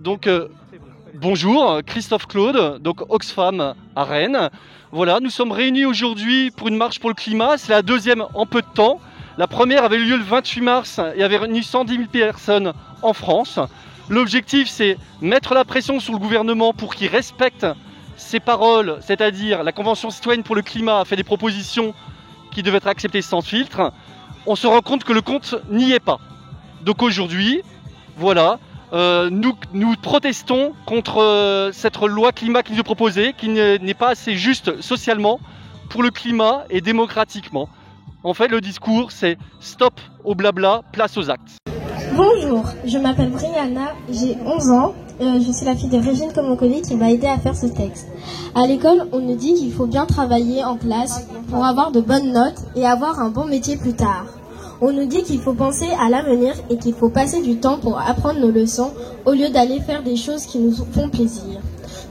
Donc bonjour, Christophe Claude, donc Oxfam à Rennes. Voilà, nous sommes réunis aujourd'hui pour une marche pour le climat. C'est la deuxième en peu de temps. La première avait eu lieu le 28 mars et avait réuni 110 000 personnes en France. L'objectif, c'est mettre la pression sur le gouvernement pour qu'il respecte ses paroles, c'est-à-dire la Convention citoyenne pour le climat a fait des propositions qui devaient être acceptées sans filtre. On se rend compte que le compte n'y est pas. Donc aujourd'hui, voilà, nous protestons contre cette loi climat qui nous est proposée, qui n'est pas assez juste socialement pour le climat et démocratiquement. En fait, le discours, c'est stop au blabla, place aux actes. Bonjour, je m'appelle Brianna, j'ai 11 ans. Je suis la fille de Régine Comocoli qui m'a aidé à faire ce texte. À l'école, on nous dit qu'il faut bien travailler en classe pour avoir de bonnes notes et avoir un bon métier plus tard. On nous dit qu'il faut penser à l'avenir et qu'il faut passer du temps pour apprendre nos leçons au lieu d'aller faire des choses qui nous font plaisir.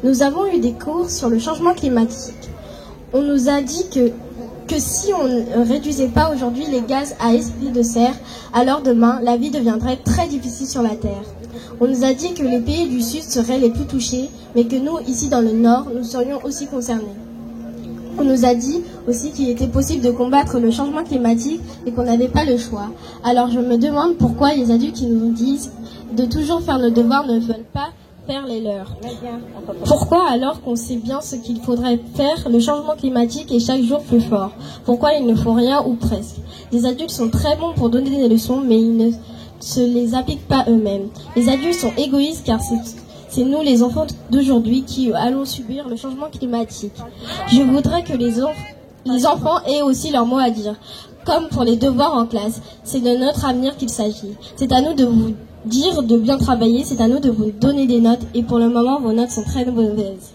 Nous avons eu des cours sur le changement climatique. On nous a dit que si on ne réduisait pas aujourd'hui les gaz à effet de serre, alors demain, la vie deviendrait très difficile sur la Terre. On nous a dit que les pays du Sud seraient les plus touchés, mais que nous, ici dans le Nord, nous serions aussi concernés. On nous a dit aussi qu'il était possible de combattre le changement climatique et qu'on n'avait pas le choix. Alors je me demande pourquoi les adultes qui nous disent de toujours faire nos devoirs ne veulent pas faire les leurs. Pourquoi alors qu'on sait bien ce qu'il faudrait faire, le changement climatique est chaque jour plus fort? Pourquoi ils ne font rien ou presque? Les adultes sont très bons pour donner des leçons, mais ils ne se les appliquent pas eux-mêmes. Les adultes sont égoïstes car c'est nous les enfants d'aujourd'hui qui allons subir le changement climatique. Je voudrais que les enfants aient aussi leur mot à dire. Comme pour les devoirs en classe, c'est de notre avenir qu'il s'agit. C'est à nous de vous dire de bien travailler, c'est à nous de vous donner des notes et pour le moment vos notes sont très mauvaises.